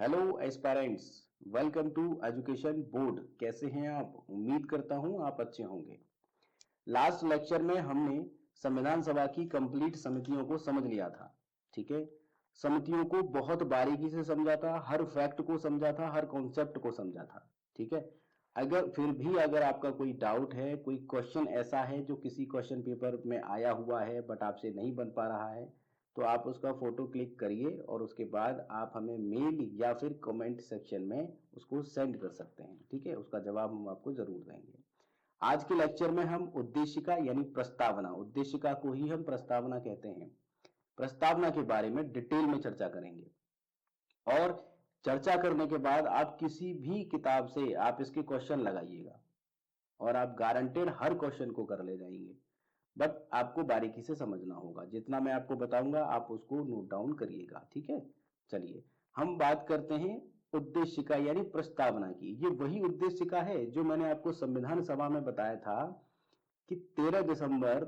Hello aspirants, welcome to education board. कैसे हैं आप? उम्मीद करता हूं आप अच्छे होंगे। लास्ट लेक्चर में हमने संविधान सभा की कंप्लीट समितियों को समझ लिया था। ठीक है, समितियों को बहुत बारीकी से समझा था, हर फैक्ट को समझा था, हर कॉन्सेप्ट को समझा था। ठीक है, अगर फिर भी अगर आपका कोई डाउट है, कोई क्वेश्चन ऐसा है जो किसी क्वेश्चन पेपर में आया हुआ है बट आपसे नहीं बन पा रहा है, तो आप उसका फोटो क्लिक करिए और उसके बाद आप हमें मेल या फिर कमेंट सेक्शन में उसको सेंड कर सकते हैं। ठीक है, उसका जवाब हम आपको जरूर देंगे। आज के लेक्चर में हम उद्देशिका यानी प्रस्तावना, उद्देशिका को ही हम प्रस्तावना कहते हैं, प्रस्तावना के बारे में डिटेल में चर्चा करेंगे। और चर्चा करने के बाद आप किसी भी किताब से आप इसके क्वेश्चन लगाइएगा और आप गारंटेड हर क्वेश्चन को कर ले जाएंगे। बट आपको बारीकी से समझना होगा, जितना मैं आपको बताऊंगा आप उसको नोट डाउन करिएगा। ठीक है, चलिए हम बात करते हैं उद्देशिका यानी प्रस्तावना की। ये वही उद्देशिका है जो मैंने आपको संविधान सभा में बताया था कि 13 दिसंबर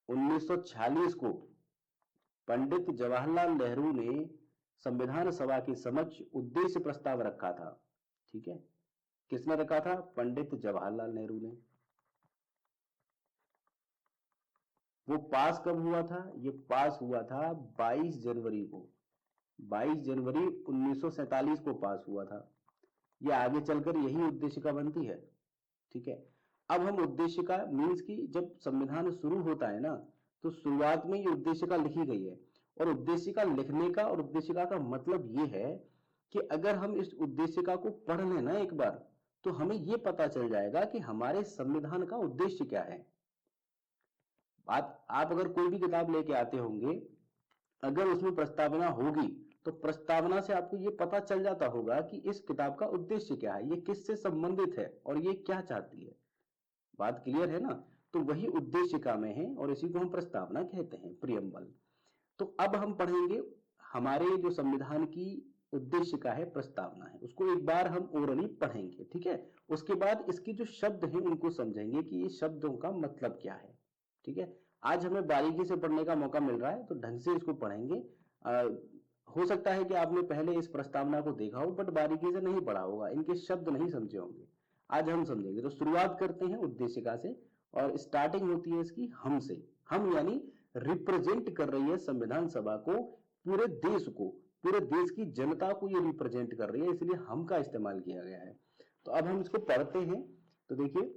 1946 को पंडित जवाहरलाल नेहरू ने संविधान सभा के समक्ष उद्देश्य प्रस्ताव रखा था। ठीक है, किसने रखा था? पंडित जवाहरलाल नेहरू ने। वो पास कब हुआ था? ये पास हुआ था 22 जनवरी को, 22 जनवरी 1947 को पास हुआ था। ये आगे चलकर यही उद्देशिका बनती है। ठीक है, अब हम उद्देशिका मीन्स की जब संविधान शुरू होता है ना, तो शुरुआत में ये उद्देशिका लिखी गई है। और उद्देशिका लिखने का और उद्देशिका का मतलब ये है कि अगर हम इस उद्देशिका को पढ़ लें ना एक बार, तो हमें यह पता चल जाएगा कि हमारे संविधान का उद्देश्य क्या है। बात, आप अगर कोई भी किताब लेके आते होंगे, अगर उसमें प्रस्तावना होगी तो प्रस्तावना से आपको यह पता चल जाता होगा कि इस किताब का उद्देश्य क्या है, ये किससे संबंधित है और ये क्या चाहती है। बात क्लियर है ना? तो वही उद्देशिका में है और इसी को हम प्रस्तावना कहते हैं, प्रियम्बल। तो अब हम पढ़ेंगे हमारे जो संविधान की उद्देशिका है, प्रस्तावना है, उसको एक बार हम ओरली पढ़ेंगे। ठीक है, उसके बाद इसके जो शब्द हैं उनको समझेंगे कि ये शब्दों का मतलब क्या है। ठीक है, आज हमें बारीकी से पढ़ने का मौका मिल रहा है तो ढंग से इसको पढ़ेंगे। हो सकता है कि आपने पहले इस प्रस्तावना को देखा हो बट बारीकी से नहीं पढ़ा होगा, इनके शब्द नहीं समझे होंगे। आज हम समझेंगे। तो शुरुआत करते हैं उद्देशिका से और स्टार्टिंग होती है इसकी हम से। हम यानी रिप्रेजेंट कर रही है संविधान सभा को, पूरे देश को, पूरे देश की जनता को ये रिप्रेजेंट कर रही है, इसलिए हम का इस्तेमाल किया गया है। तो अब हम इसको पढ़ते हैं। तो देखिए,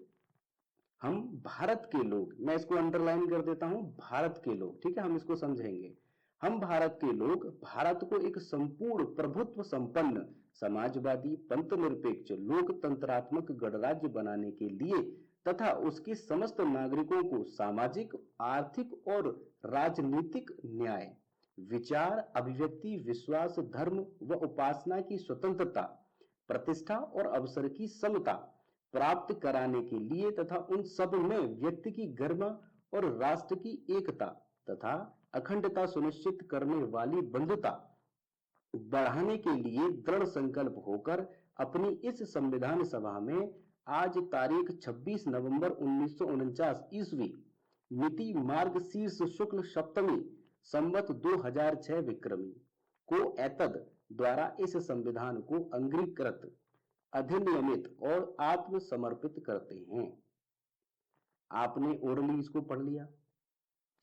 हम भारत के लोग, मैं इसको अंडरलाइन कर देता हूं, भारत के लोग। ठीक है, हम इसको समझेंगे। हम भारत के लोग भारत को एक संपूर्ण प्रभुत्व संपन्न समाजवादी पंथनिरपेक्ष लोकतंत्रात्मक गणराज्य बनाने के लिए तथा उसके समस्त नागरिकों को सामाजिक, आर्थिक और राजनीतिक न्याय, विचार, अभिव्यक्ति, विश्वास, धर्म व उपासना की स्वतंत्रता, प्रतिष्ठा और अवसर की समता प्राप्त कराने के लिए तथा उन सब में व्यक्ति की गरिमा और राष्ट्र की एकता तथा अखंडता सुनिश्चित करने वाली बंधुता बढ़ाने के लिए दृढ़ संकल्प होकर अपनी इस संविधान सभा में आज तारीख 26 नवंबर 1949 ईस्वी मिति मार्ग शीर्ष शुक्ल सप्तमी संवत 2006 विक्रमी को एतद द्वारा इस संविधान को अंगीकृत, अधिनियमित और आत्मसमर्पित करते हैं। आपने ओरली इसको पढ़ लिया।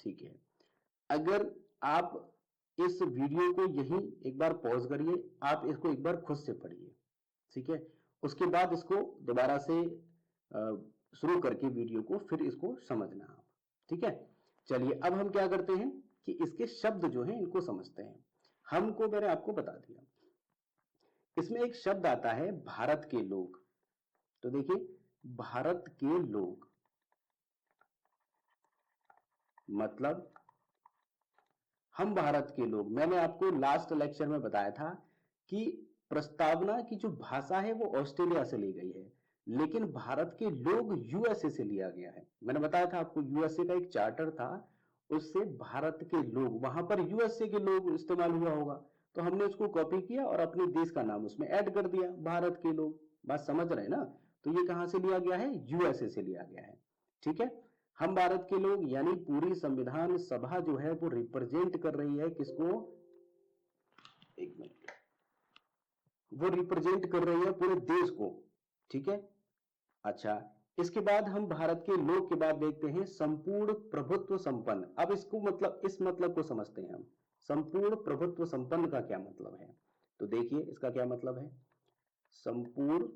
ठीक है, अगर आप इस वीडियो को यहीं एक बार पॉज करिए, आप इसको एक बार खुद से पढ़िए। ठीक है, उसके बाद इसको दोबारा से शुरू करके वीडियो को फिर इसको समझना आप। ठीक है, चलिए अब हम क्या करते हैं कि इसके शब्द जो हैं इनको समझते हैं। हमको मैंने आपको बता दिया। इसमें एक शब्द आता है भारत के लोग। तो देखिए, भारत के लोग मतलब हम भारत के लोग। मैंने आपको लास्ट लेक्चर में बताया था कि प्रस्तावना की जो भाषा है वो ऑस्ट्रेलिया से ली गई है, लेकिन भारत के लोग यूएसए से लिया गया है। मैंने बताया था आपको, यूएसए का एक चार्टर था, उससे भारत के लोग, वहां पर यूएसए के लोग इस्तेमाल हुआ होगा, तो हमने उसको कॉपी किया और अपने देश का नाम उसमें ऐड कर दिया, भारत के लोग। बात समझ रहे हैं ना? तो ये कहां से लिया गया है? यूएसए से लिया गया है। ठीक है, हम भारत के लोग यानी पूरी संविधान सभा जो है वो रिप्रेजेंट कर रही है किसको? एक मिनट, वो रिप्रेजेंट कर रही है पूरे देश को, ठीक है। अच्छा, इसके बाद हम भारत के लोक के बाद देखते हैं संपूर्ण प्रभुत्व संपन्न। अब इसको मतलब, इस मतलब को समझते हैं हम। संपूर्ण प्रभुत्व संपन्न का क्या मतलब है? तो देखिए इसका क्या मतलब है। संपूर्ण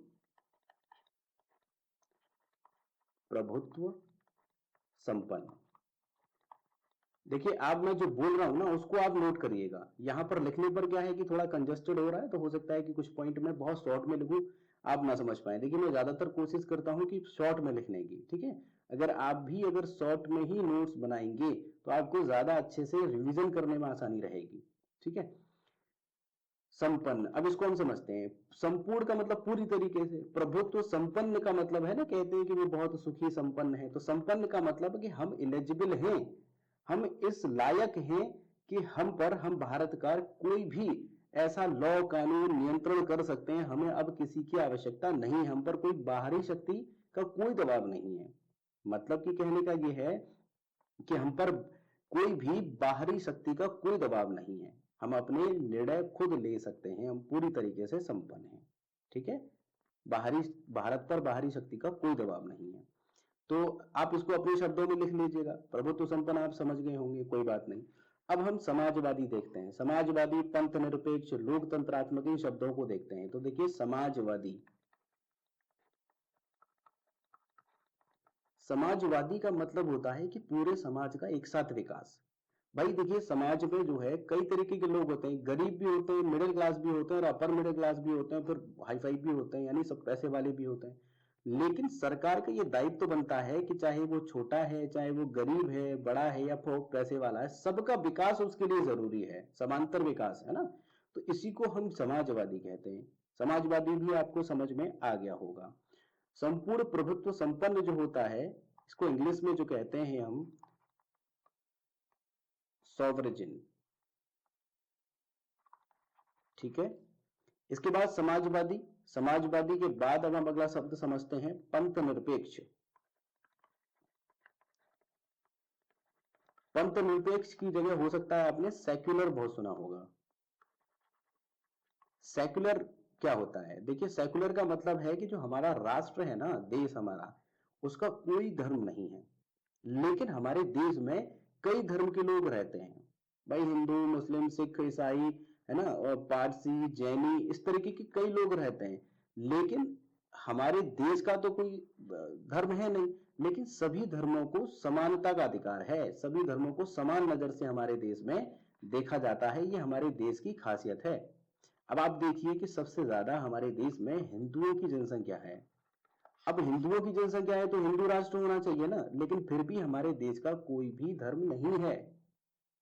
प्रभुत्व संपन्न, देखिए आप, मैं जो बोल रहा हूं ना उसको आप नोट करिएगा। यहां पर लिखने पर क्या है कि थोड़ा कंजस्टेड हो रहा है, तो हो सकता है कि कुछ पॉइंट में बहुत शॉर्ट में लिखूं, आप ना समझ पाए। देखिए मैं ज्यादातर कोशिश करता हूं कि शॉर्ट में लिखने की, ठीक है। अगर आप भी अगर शॉर्ट में ही नोट्स बनाएंगे तो आपको ज्यादा अच्छे से रिवीजन करने में आसानी रहेगी, ठीक है। संपन्न, अब इसको हम समझते हैं। संपूर्ण का मतलब पूरी तरीके से, प्रभुत्व संपन्न का मतलब है ना, कहते हैं कि वो बहुत सुखी संपन्न है, तो संपन्न का मतलब है कि हम एलिजिबल हैं, हम इस लायक हैं कि हम भारत का कोई भी ऐसा लॉ कानून नियंत्रण कर सकते हैं। हमें अब किसी की आवश्यकता नहीं, हम पर कोई बाहरी शक्ति का कोई दबाव नहीं है। मतलब कि कहने का यह है कि हम पर कोई भी बाहरी शक्ति का कोई दबाव नहीं है, हम अपने निर्णय खुद ले सकते हैं, हम पूरी तरीके से संपन्न हैं, ठीक है। बाहरी, भारत पर बाहरी शक्ति का कोई दबाव नहीं है। तो आप इसको अपने शब्दों में लिख लीजिएगा। प्रभुत्व संपन्न आप समझ गए होंगे, कोई बात नहीं। अब हम समाजवादी देखते हैं। समाजवादी, पंथ निरपेक्ष, लोकतंत्रात्मक, इन शब्दों को देखते हैं। तो देखिए समाजवादी, समाजवादी का मतलब होता है कि पूरे समाज का एक साथ विकास। भाई देखिए समाज में जो है कई तरीके के लोग होते हैं, गरीब भी होते हैं, मिडिल क्लास भी होते हैं, और अपर मिडिल क्लास भी होते हैं, फिर हाई फाई भी होते हैं, यानी सब पैसे वाले भी होते हैं। लेकिन सरकार का ये दायित्व तो बनता है कि चाहे वो छोटा है, चाहे वो गरीब है, बड़ा है, या पैसे वाला है, सबका विकास उसके लिए जरूरी है, समांतर विकास, है ना। तो इसी को हम समाजवादी कहते हैं। समाजवादी भी आपको समझ में आ गया होगा। संपूर्ण प्रभुत्व संपन्न जो होता है, इसको इंग्लिश में जो कहते हैं हम, सॉवरेजिन, ठीक है। इसके बाद समाजवादी, समाजवादी के बाद अब हम अगला शब्द समझते हैं पंथ निरपेक्ष। पंथ निरपेक्ष की जगह हो सकता है आपने सेक्युलर बहुत सुना होगा। सेक्युलर क्या होता है? देखिए सेक्युलर का मतलब है कि जो हमारा राष्ट्र है ना, देश हमारा, उसका कोई धर्म नहीं है, लेकिन हमारे देश में कई धर्म के लोग रहते हैं। भाई हिंदू, मुस्लिम, सिख, ईसाई, है ना, और पारसी, जैनी, इस तरीके के कई लोग रहते हैं। लेकिन हमारे देश का तो कोई धर्म है नहीं, लेकिन सभी धर्मों को समानता का अधिकार है, सभी धर्मों को समान नजर से हमारे देश में देखा जाता है, ये हमारे देश की खासियत है। अब आप देखिए कि सबसे ज्यादा हमारे देश में हिंदुओं की जनसंख्या है। अब हिंदुओं की जनसंख्या है तो हिंदू राष्ट्र होना चाहिए ना, लेकिन फिर भी हमारे देश का कोई भी धर्म नहीं है,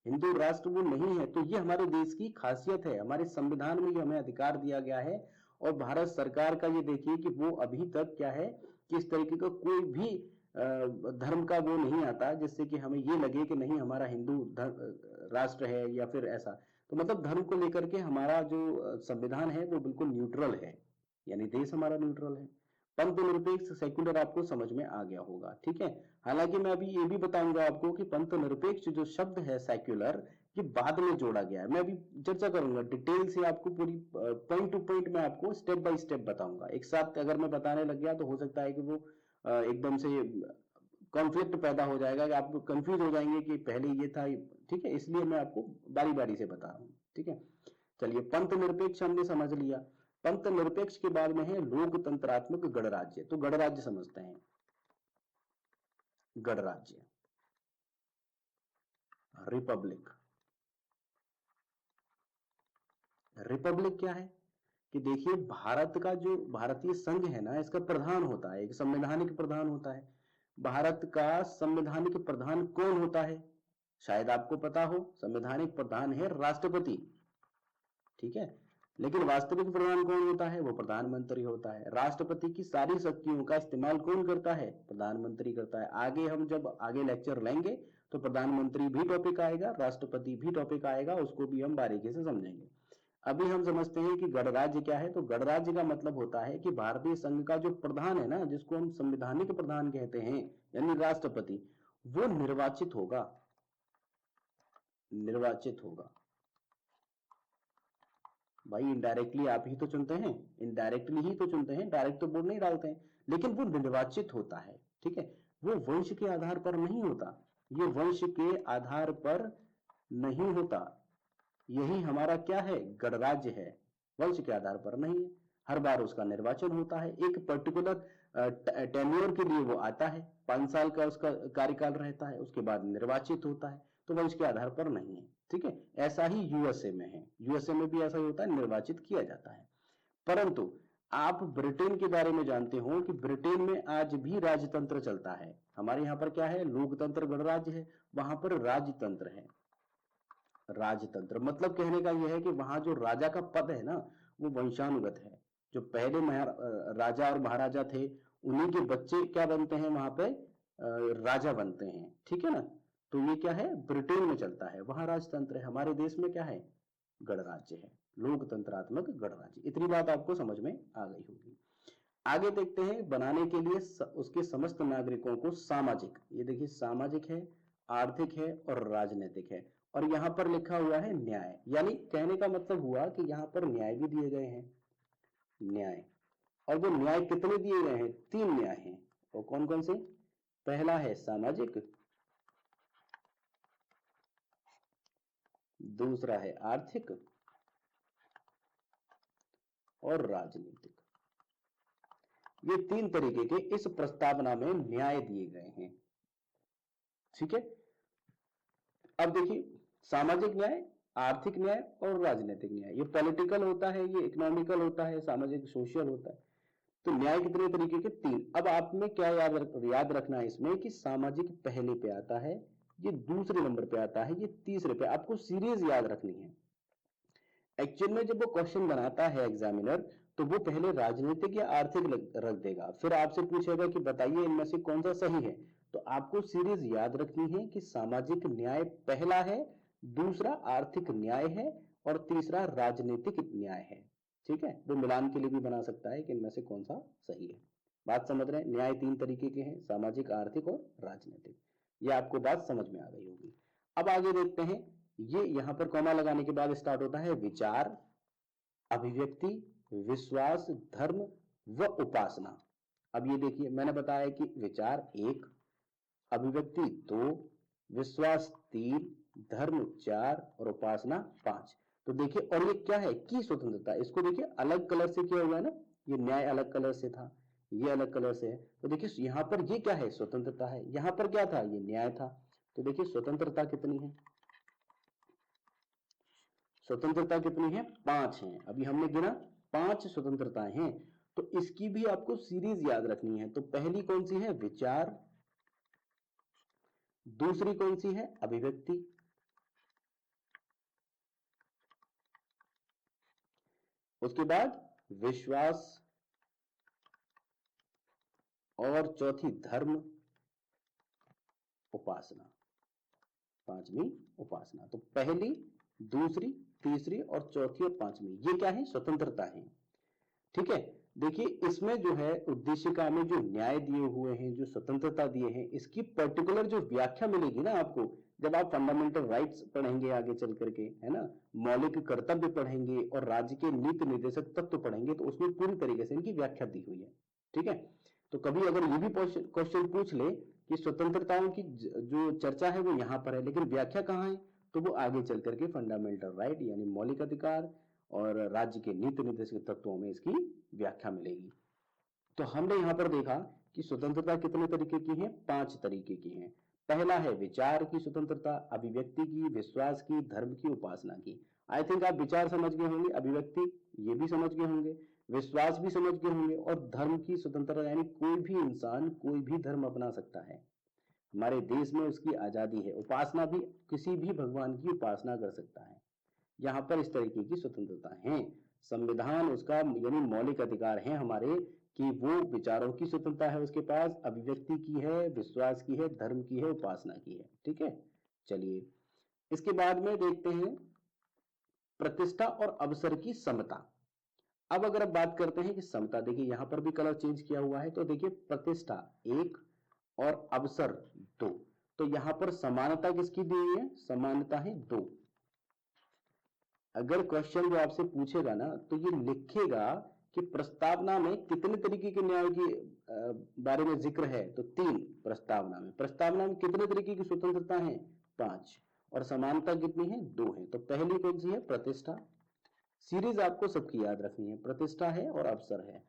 हिंदू राष्ट्र वो नहीं है। तो ये हमारे देश की खासियत है, हमारे संविधान में ये हमें अधिकार दिया गया है। और भारत सरकार का ये देखिए कि वो अभी तक क्या है कि इस तरीके का कोई भी धर्म का वो नहीं आता जिससे कि हमें ये लगे कि नहीं हमारा हिंदू राष्ट्र है या फिर ऐसा। तो मतलब धर्म को लेकर के हमारा जो संविधान है वो बिल्कुल न्यूट्रल है, यानी देश हमारा न्यूट्रल है। पंथ निरपेक्ष सेक्युलर आपको समझ में आ गया होगा, ठीक है। हालांकि मैं अभी ये भी बताऊंगा आपको कि पंथ निरपेक्ष जो शब्द है सेक्युलर, ये बाद में जोड़ा गया है। मैं अभी चर्चा करूंगा डिटेल से, आपको पूरी पॉइंट टू पॉइंट मैं आपको स्टेप बाय स्टेप बताऊंगा। एक साथ अगर मैं बताने लग गया तो हो सकता है कि वो एकदम से कॉन्फ्लिक्ट पैदा हो जाएगा कि आप कंफ्यूज हो जाएंगे कि पहले ये था, ठीक है। इसलिए मैं आपको बारी बारी से बता रहा हूं, ठीक है। चलिए पंथ निरपेक्ष हमने समझ लिया। पंथ निरपेक्ष के बाद में है लोकतंत्रात्मक गणराज्य। तो गणराज्य समझते हैं। गणराज्य, रिपब्लिक। रिपब्लिक क्या है कि देखिए भारत का जो भारतीय संघ है ना, इसका प्रधान होता है, एक संवैधानिक प्रधान होता है। भारत का संवैधानिक प्रधान कौन होता है? शायद आपको पता हो, संवैधानिक प्रधान है राष्ट्रपति, ठीक है। लेकिन वास्तविक प्रधान कौन होता है? वो प्रधानमंत्री होता है। राष्ट्रपति की सारी शक्तियों का इस्तेमाल कौन करता है? प्रधानमंत्री करता है। आगे हम जब आगे लेक्चर लेंगे तो प्रधानमंत्री भी टॉपिक आएगा, राष्ट्रपति भी टॉपिक आएगा, उसको भी हम बारीकी से समझेंगे। अभी हम समझते हैं कि गणराज्य क्या है। तो गणराज्य का मतलब होता है कि भारतीय संघ का जो प्रधान है ना, जिसको हम संवैधानिक प्रधान कहते हैं, यानी राष्ट्रपति, वो निर्वाचित होगा, निर्वाचित होगा। भाई इनडायरेक्टली आप ही तो चुनते हैं, इनडायरेक्टली ही तो चुनते हैं, डायरेक्ट तो वोट नहीं डालते हैं, लेकिन वो निर्वाचित होता है, ठीक है। वो वंश के आधार पर नहीं होता, ये वंश के आधार पर नहीं होता। यही हमारा क्या है, गणराज्य है, वंश के आधार पर नहीं है। हर बार उसका निर्वाचन होता है, एक पर्टिकुलर टेन्योर के लिए वो आता है, 5 साल का उसका कार्यकाल रहता है, उसके बाद निर्वाचित होता है, तो वंश के आधार पर नहीं है, ठीक है। ऐसा ही यूएसए में है, यूएसए में भी ऐसा ही होता है, निर्वाचित किया जाता है। परंतु आप ब्रिटेन के बारे में जानते हो कि ब्रिटेन में आज भी राजतंत्र चलता है। हमारे यहां पर क्या है, लोकतंत्र गणराज्य है, वहां पर राजतंत्र है। राजतंत्र मतलब कहने का यह है कि वहां जो राजा का पद है ना, वो वंशानुगत है। जो पहले राजा और महाराजा थे, उन्हीं के बच्चे क्या बनते हैं वहां पे, राजा बनते हैं, ठीक है ना। तो ये क्या है, ब्रिटेन में चलता है, वहां राजतंत्र है। हमारे देश में क्या है, गणराज्य है, लोकतंत्रात्मक गणराज्य। इतनी बात आपको समझ में आ गई होगी। आगे देखते हैं, बनाने के लिए उसके समस्त नागरिकों को सामाजिक, ये देखिए सामाजिक है, आर्थिक है और राजनीतिक है। और यहां पर लिखा हुआ है न्याय, यानी कहने का मतलब हुआ कि यहां पर न्याय भी दिए गए हैं, न्याय। और वो न्याय कितने दिए गए हैं, 3 न्याय हैं। और कौन कौन से, पहला है सामाजिक, दूसरा है आर्थिक और राजनीतिक। ये 3 तरीके के इस प्रस्तावना में न्याय दिए गए हैं, ठीक है। अब देखिए, सामाजिक न्याय, आर्थिक न्याय और राजनीतिक न्याय, ये पॉलिटिकल होता है, ये इकोनॉमिकल होता है, सामाजिक सोशल होता है। तो न्याय कितने तरीके के, 3। अब आप में क्या याद रखना है इसमें कि सामाजिक पहले पे आता है, ये दूसरे नंबर पे आता है, ये तीसरे पे। आपको सीरीज याद रखनी है। एक्चुअल में जब वो क्वेश्चन बनाता है एग्जामिनर, तो वो पहले राजनीतिक या आर्थिक रख देगा, फिर आपसे पूछेगा कि बताइए इनमें से कौन सा सही है। तो आपको सीरीज याद रखनी है कि सामाजिक न्याय पहला है, दूसरा आर्थिक न्याय है और तीसरा राजनीतिक न्याय है, ठीक है। वो मिलान के लिए भी बना सकता है कि इनमें से कौन सा सही है। बात समझ रहे हैं, न्याय 3 तरीके के हैं, सामाजिक, आर्थिक और राजनीतिक। ये आपको बात समझ में आ गई होगी। अब आगे देखते हैं, ये यहां पर कॉमा लगाने के बाद स्टार्ट होता है विचार, अभिव्यक्ति, विश्वास, धर्म व उपासना। अब ये देखिए, मैंने बताया कि विचार 1, अभिव्यक्ति 2, विश्वास 3, धर्म 4 और उपासना 5। तो देखिए, और ये क्या है की स्वतंत्रता, इसको देखिए अलग कलर से किया हुआ है ना, ये न्याय अलग कलर से था, ये अलग कलर से है। तो देखिए यहां पर ये क्या है, स्वतंत्रता है, यहां पर क्या था, ये न्याय था। तो देखिए स्वतंत्रता कितनी है, स्वतंत्रता कितनी है, 5 है। अभी हमने गिना 5 स्वतंत्रताएं हैं। तो इसकी भी आपको सीरीज याद रखनी है। तो पहली कौन सी है, विचार, दूसरी कौन सी है, अभिव्यक्ति, उसके बाद विश्वास और चौथी धर्म, उपासना, 5वीं उपासना। तो पहली, दूसरी, तीसरी और चौथी और 5वीं, ये क्या है, स्वतंत्रता है, ठीक है। देखिए इसमें जो है उद्देशिका में जो न्याय दिए हुए हैं, जो स्वतंत्रता दिए हैं, इसकी पर्टिकुलर जो व्याख्या मिलेगी ना आपको, जब आप फंडामेंटल राइट्स पढ़ेंगे आगे चल करके, है ना, मौलिक कर्तव्य पढ़ेंगे और राज्य के नीति निर्देशक तत्व पढ़ेंगे, तो उसमें पूरी तरीके से इनकी व्याख्या दी हुई है, ठीक है। तो कभी अगर ये भी क्वेश्चन पूछ ले कि स्वतंत्रताओं की जो चर्चा है वो यहां पर है, लेकिन व्याख्या कहां है, तो वो आगे चल करके फंडामेंटल राइट यानी मौलिक अधिकार और राज्य के नीति निर्देशक तत्वों में इसकी व्याख्या मिलेगी। तो हमने यहां पर देखा कि स्वतंत्रता कितने तरीके की है, 5 तरीके की है। पहला है विचार की स्वतंत्रता, अभिव्यक्ति की, विश्वास की, धर्म की, उपासना की। आई थिंक आप विचार समझ गए होंगे, अभिव्यक्ति ये भी समझ गए होंगे, विश्वास भी समझ गए होंगे, और धर्म की स्वतंत्रता यानी कोई भी इंसान कोई भी धर्म अपना सकता है, हमारे देश में उसकी आजादी है। उपासना भी, किसी भी भगवान की उपासना कर सकता है। यहां पर इस तरीके की स्वतंत्रता है। संविधान उसका यानी मौलिक अधिकार है हमारे, कि वो विचारों की स्वतंत्रता है उसके पास, अभिव्यक्ति की है, विश्वास की है, धर्म की है, उपासना की है, ठीक है। चलिए इसके बाद में देखते हैं प्रतिष्ठा और अवसर की समता। अब अगर आप बात करते हैं कि समता, देखिए यहां पर भी कलर चेंज किया हुआ है, तो देखिए प्रतिष्ठा 1 और अवसर 2। तो यहां पर समानता किसकी दी हुई है, समानता है 2, अगर क्वेश्चन जो आपसे पूछेगा ना तो ये लिखेगा कि प्रस्तावना में कितने तरीके के न्याय के बारे में जिक्र है, तो 3 प्रस्तावना में कितने तरीके की स्वतंत्रता है, 5, और समानता कितनी है, 2 है। तो पहली कौन सी है, प्रतिष्ठा। सीरीज आपको सबकी याद रखनी है, प्रतिष्ठा है और अवसर है।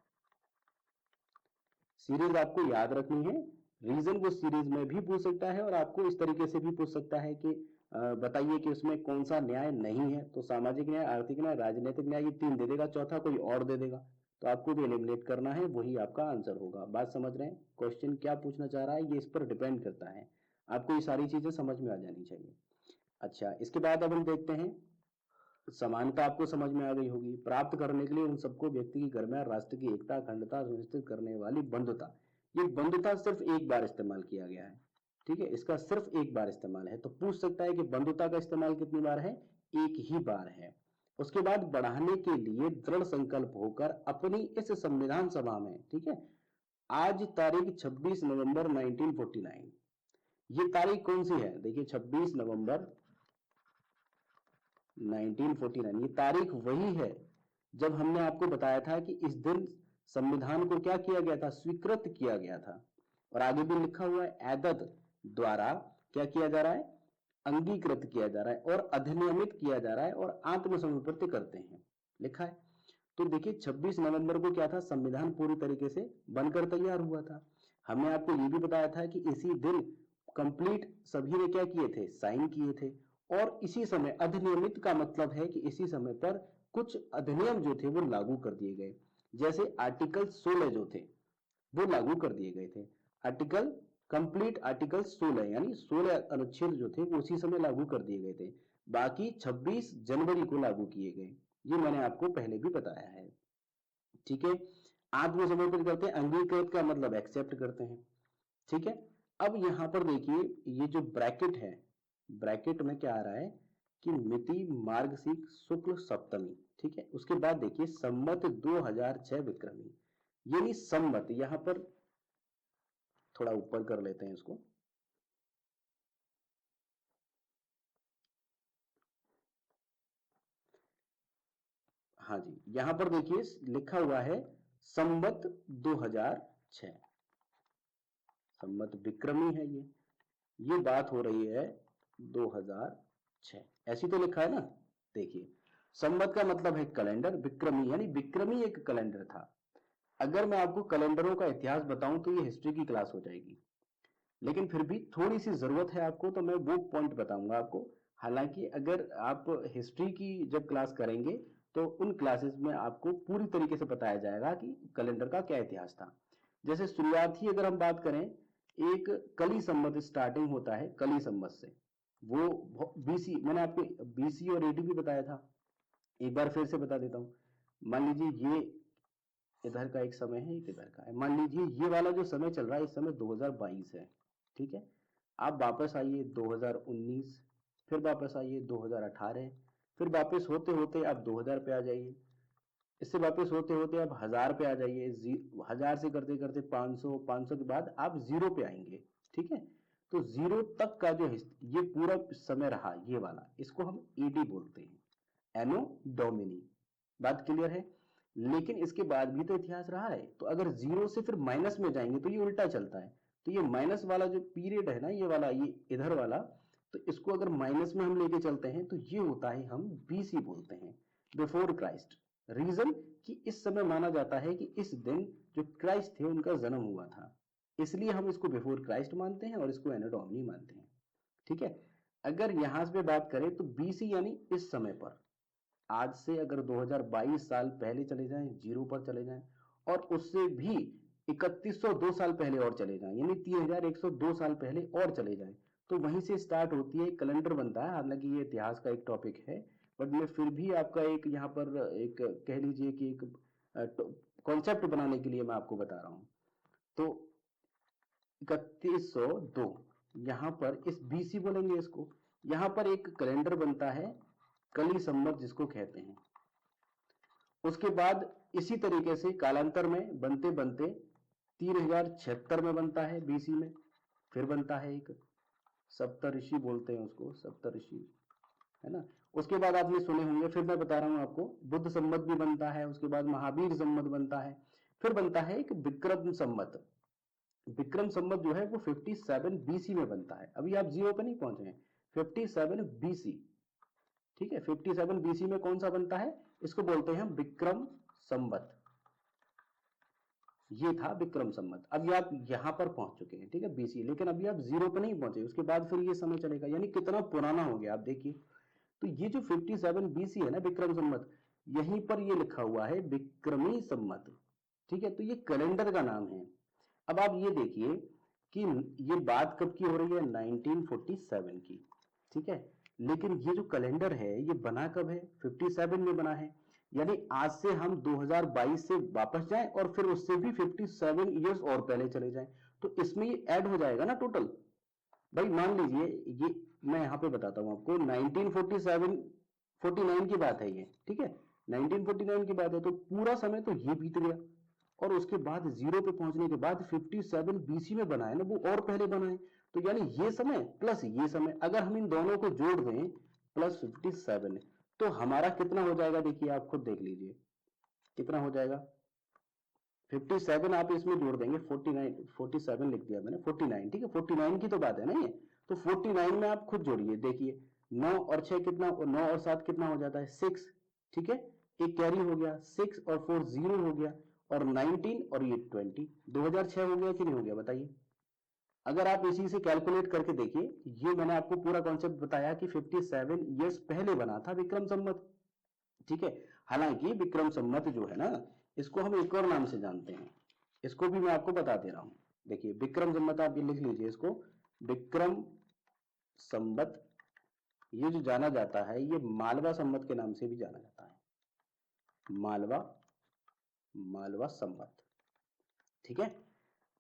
सीरीज आपको याद रखनी है। रीजन वो सीरीज में भी पूछ सकता है और आपको इस तरीके से भी पूछ सकता है कि बताइए कि उसमें कौन सा न्याय नहीं है, तो सामाजिक न्याय, आर्थिक न्याय, राजनीतिक न्याय, ये 3 दे देगा, चौथा कोई और दे देगा, तो आपको भी एलिमिनेट करना है, वही आपका आंसर होगा। बात समझ रहे हैं, क्वेश्चन क्या पूछना चाह रहा है ये इस पर डिपेंड करता है, आपको ये सारी चीजें समझ में आ जानी चाहिए। अच्छा, इसके बाद अब हम देखते हैं, समानता आपको समझ में आ गई होगी। प्राप्त करने के लिए उन सबको व्यक्ति की गरिमा, राष्ट्र की एकता, अखंडता सुनिश्चित करने वाली बंधुता, ये बंधुता सिर्फ एक बार इस्तेमाल किया गया है, ठीक है, इसका सिर्फ एक बार इस्तेमाल है, तो पूछ सकता है कि बंधुता का इस्तेमाल कितनी बार है, एक ही बार है। उसके बाद बढ़ाने के लिए दृढ़ संकल्प होकर अपनी इस संविधान सभा में, ठीक है, आज तारीख 26 नवंबर 1949, ये तारीख कौन सी है, देखिए 26 नवंबर 1949, ये तारीख वही है जब हमने आपको बताया था कि इस दिन संविधान को क्या किया गया था, स्वीकृत किया गया था। और आगे भी लिखा हुआ है, ऐदद द्वारा क्या किया जा रहा है, अंगीकृत किया जा रहा है और अधिनियमित किया जा रहा है और आत्मसमर्पित करते हैं, लिखा है। तो देखिए 26 नवंबर को क्या था, संविधान पूरी तरीके से बनकर तैयार हुआ था। हमने आपको ये भी बताया था कि इसी दिन कंप्लीट सभी ने क्या किए थे, साइन किए थे। और इसी समय, अधिनियमित का मतलब है कि इसी समय पर कुछ अधिनियम जो थे वो लागू कर दिए गए, जैसे आर्टिकल 16 जो थे वो लागू कर दिए गए थे। आर्टिकल कंप्लीट आर्टिकल 16 यानी 16 अनुच्छेद जो थे वो उसी समय लागू कर दिए गए थे, बाकी 26 जनवरी को लागू किए गए, ये मैंने आपको पहले भी बताया है, ठीक है। आत्मसमर्पित करते हैं, अंगीकृत का मतलब एक्सेप्ट करते हैं, ठीक है। अब यहां पर देखिए ये जो ब्रैकेट है, ब्रैकेट में क्या आ रहा है कि मिति मार्गशीर शुक्ल सप्तमी, ठीक है। उसके बाद देखिए संमत 2006 विक्रमी, यानी संमत, यहां पर थोड़ा ऊपर कर लेते हैं इसको, हाँ जी, यहां पर देखिए लिखा हुआ है संवत 2006, संवत विक्रमी है ये बात हो रही है 2006, ऐसी तो लिखा है ना। देखिए संवत का मतलब है कैलेंडर, विक्रमी यानी विक्रमी एक कैलेंडर था। अगर मैं आपको कैलेंडरों का इतिहास बताऊं तो ये हिस्ट्री की क्लास हो जाएगी, लेकिन फिर भी थोड़ी सी जरूरत है आपको तो मैं वो पॉइंट बताऊंगा आपको। हालांकि अगर आप हिस्ट्री की जब क्लास करेंगे तो उन क्लासेस में आपको पूरी तरीके से बताया जाएगा कि कैलेंडर का क्या इतिहास था। जैसे शुरुआत ही अगर हम बात करें, एक कली संवत स्टार्टिंग होता है कली संवत से, वो बीसी, मैंने आपको बीसी और एडी भी बताया था, एक बार फिर से बता देता हूं। मान लीजिए ये इधर का एक समय है, एक इधर का है, मान लीजिए ये वाला जो समय चल रहा है इस समय 2022 है, ठीक है। आप वापस आइए 2019, फिर वापस आइए 2018, फिर वापस होते होते आप 2000 पे आ जाइए, इससे वापस होते होते आप 1000 पे आ जाइए, 1000 से करते करते 500, 500 के बाद आप जीरो पे आएंगे, ठीक है। तो जीरो तक का जो ये पूरा समय रहा ये वाला, इसको हम ईडी बोलते हैं, एनो डोमिनी। बात क्लियर है। लेकिन इसके बाद भी तो इतिहास रहा है, तो अगर जीरो से फिर माइनस में जाएंगे तो ये उल्टा चलता है। तो ये माइनस वाला जो पीरियड है ना, ये वाला, ये इधर वाला, तो इसको अगर माइनस में हम लेके चलते हैं तो ये होता है, हम बीसी बोलते हैं, बिफोर क्राइस्ट। रीजन कि इस समय माना जाता है कि इस दिन जो क्राइस्ट थे उनका जन्म हुआ था, इसलिए हम इसको बिफोर क्राइस्ट मानते हैं और इसको एनो डोमिनी मानते हैं, ठीक है। अगर यहां से बात करें तो बीसी यानी इस समय पर, आज से अगर 2022 साल पहले चले जाएं, जीरो पर चले जाएं, और उससे भी 3102 साल पहले और चले जाएं, यानी 3102 साल पहले और चले जाएं, तो वहीं से स्टार्ट होती है, कैलेंडर बनता है। हालांकि ये इतिहास का एक टॉपिक है, बट मैं फिर भी आपका एक यहाँ पर एक कह लीजिए कि एक कॉन्सेप्ट बनाने के लिए मैं आपको बता रहा हूं। तो 3102, यहां पर इस बीसी बोलेंगे इसको, यहां पर एक कैलेंडर बनता है कली संवत जिसको कहते हैं। उसके बाद इसी तरीके से कालांतर में बनते बनते 3076 में बनता है बीसी में, फिर बनता है एक सप्तऋषि बोलते हैं उसको, सप्तऋषि, है ना। उसके बाद आपने सुने होंगे, फिर मैं बता रहा हूं आपको, बुद्ध संवत भी बनता है, उसके बाद महावीर संवत बनता है, फिर बनता है एक विक्रम संवत। विक्रम संवत जो है वो 57 बीसी में बनता है। अभी आप जीरो पे नहीं पहुंचे हैं, 57 बीसी, ठीक है। 57 बीसी में कौन सा बनता है, इसको बोलते हैं विक्रम संवत। ये था विक्रम संवत। अभी आप यहां पर पहुंच चुके हैं, ठीक है, बीसी, लेकिन अभी आप जीरो पे नहीं पहुंचे, उसके बाद फिर ये समय चलेगा, यानी कितना पुराना हो गया आप देखिए। तो ये जो 57 बीसी है ना, विक्रम संवत, यहीं पर ये लिखा हुआ है विक्रमी संवत, ठीक है। तो ये कैलेंडर का नाम है। अब आप ये देखिए कि ये बात कब की हो रही है, 1947 की, ठीक है। लेकिन ये जो कैलेंडर है ये बना कब है, 57 में बना है। यानी आज से हम 2022 से वापस जाएं और फिर उससे भी 57 ईयर्स और पहले चले जाएं, तो इसमें ये ऐड हो जाएगा ना टोटल। भाई मान लीजिए, ये मैं यहां पे बताता हूं आपको, 1947 49 की बात है ये, ठीक है, 1949 की बात है, तो पूरा समय तो ये बीत गया, और उसके बाद जीरो पे पहुंचने के बाद 57 बीसी में बना है ना, वो और पहले बना है। तो यानी ये समय प्लस ये समय, अगर हम इन दोनों को जोड़ दें, प्लस 57, तो हमारा कितना हो जाएगा, देखिए आप खुद देख लीजिए कितना हो जाएगा। 57 आप इसमें जोड़ देंगे, 49, 47 लिख दिया मैंने, 49, ठीक है, 49 की तो बात है ना ये। तो 49 में आप खुद जोड़िए, देखिए 9 और 6 कितना, 9 और 7 कितना हो जाता है, 6, ठीक है। एक कैरी हो गया, 6 और 4 जीरो हो गया, और 19 और ये 20, 2006 हो गया कि नहीं हो गया, बताइए। अगर आप इसी से कैलकुलेट करके देखिए, ये मैंने आपको पूरा कॉन्सेप्ट बताया कि 57 ईयर्स पहले बना था विक्रम संवत, ठीक है। हालांकि विक्रम संवत जो है ना, इसको हम एक और नाम से जानते हैं, इसको भी मैं आपको बता दे रहा हूं। देखिए विक्रम संवत, आप ये लिख लीजिए इसको, विक्रम संवत, ये जो जाना जाता है, ये मालवा संवत के नाम से भी जाना जाता है, मालवा, मालवा संवत, ठीक है।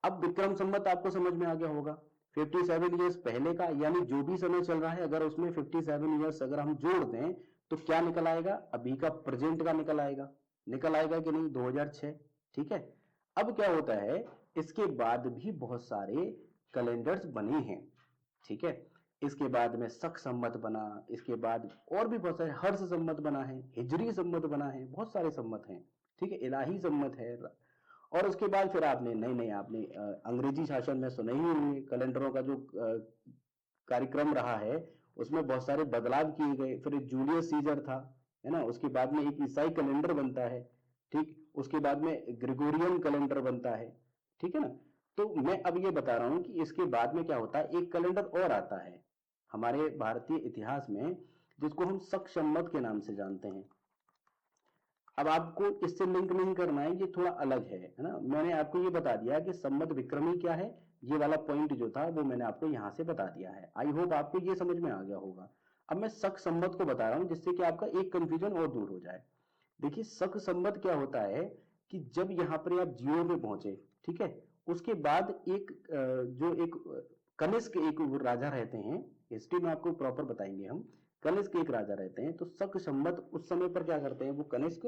अब विक्रम संवत आपको समझ में आ गया होगा, 57 ईयर्स पहले का, यानी जो भी समय चल रहा है, अगर उसमें 57 ईयर्स अगर हम जोड़ दें तो क्या निकल आएगा, अभी का प्रेजेंट का निकल आएगा, निकल आएगा कि नहीं, 2006, ठीक है। अब क्या होता है, इसके बाद भी बहुत सारे कैलेंडर्स बने हैं, ठीक है। इसके बाद में शक संवत बना, इसके बाद और भी बहुत सारे, हर्ष संवत बना है, हिजरी संवत बना है, बहुत सारे संवत हैं, ठीक है, इलाही संवत है। और उसके बाद फिर आपने नई नई, आपने अंग्रेजी शासन में सुने ही होंगे, कैलेंडरों का जो कार्यक्रम रहा है, उसमें बहुत सारे बदलाव किए गए। फिर जूलियस सीजर था, है ना, उसके बाद में एक ईसाई कैलेंडर बनता है, ठीक, उसके बाद में ग्रेगोरियन कैलेंडर बनता है, ठीक है ना। तो मैं अब ये बता रहा हूं कि इसके बाद में क्या होता है, एक कैलेंडर और आता है हमारे भारतीय इतिहास में, जिसको हम शक संवत के नाम से जानते हैं। अब आपको इससे लिंक नहीं करना है, ये थोड़ा अलग है ना। मैंने आपको ये बता दिया कि संवत विक्रमी क्या है, ये वाला पॉइंट जो था वो मैंने आपको यहां से बता दिया है। आई होप आपको ये समझ में आ गया होगा। अब मैं शक संवत को बता रहा हूं, जिससे कि आपका एक कंफ्यूजन और दूर हो जाए। देखिए शक संवत क्या होता है कि जब यहां पर आप जीरो पे पहुंचे, ठीक है, उसके बाद एक जो एक कनिष्क एक राजा रहते हैं, हिस्ट्री में आपको प्रॉपर बताएंगे हम। कनिष्क एक राजा रहते हैं, तो शक संवत उस समय पर क्या करते हैं, वो कनिष्क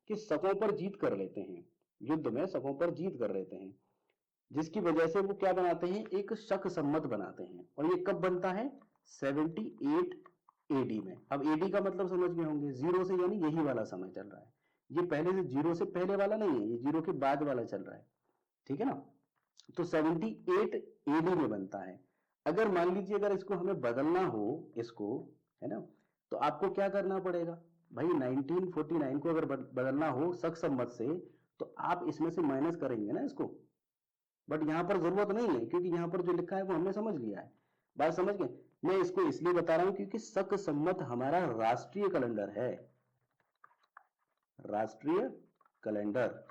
कि शकों पर जीत कर लेते हैं, युद्ध में शकों पर जीत कर लेते हैं, जिसकी वजह से वो क्या बनाते हैं, एक शक संवत बनाते हैं। और ये कब बनता है, 78 एडी में। अब एडी का मतलब समझ गए होंगे, जीरो से, यानी यही वाला समय चल रहा है, ये पहले से जीरो से पहले वाला नहीं है, ये जीरो के बाद वाला चल रहा है, ठीक है ना। तो 78 एडी में बनता है। अगर मान लीजिए अगर इसको हमें बदलना हो, इसको, है ना, तो आपको क्या करना पड़ेगा भाई, 1949 को अगर बदलना हो शक संवत से, तो आप इसमें से माइनस करेंगे ना इसको। बट यहां पर जरूरत नहीं है, क्योंकि यहां पर जो लिखा है वो हमने समझ लिया है, बात समझ गए। मैं इसको इसलिए बता रहा हूं क्योंकि शक संवत हमारा राष्ट्रीय कैलेंडर है, राष्ट्रीय कैलेंडर।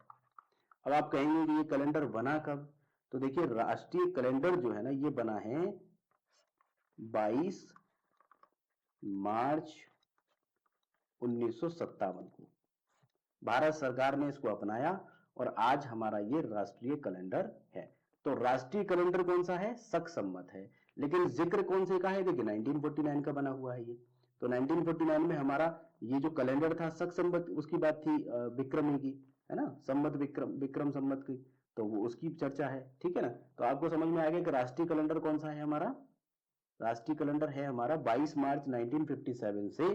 अब आप कहेंगे कि ये कैलेंडर बना कब, तो देखिए राष्ट्रीय कैलेंडर जो है ना, ये बना है 22 मार्च 1957 को, भारत सरकार ने इसको अपनाया, और आज हमारा ये राष्ट्रीय कैलेंडर है। तो राष्ट्रीय कैलेंडर कौन सा है, शक संवत है। लेकिन जिक्र कौन से का है, देखिए 1949 का बना हुआ है ये। तो 1949 में हमारा ये जो कैलेंडर था शक संवत, उसकी बात थी विक्रमी की, है ना, संवत विक्रम, विक्रम संवत की, तो वो उसकी चर्चा है, ठीक है ना। तो आपको समझ में आ गया कि राष्ट्रीय कैलेंडर कौन सा है हमारा, राष्ट्रीय कैलेंडर है हमारा 22 मार्च 1957 से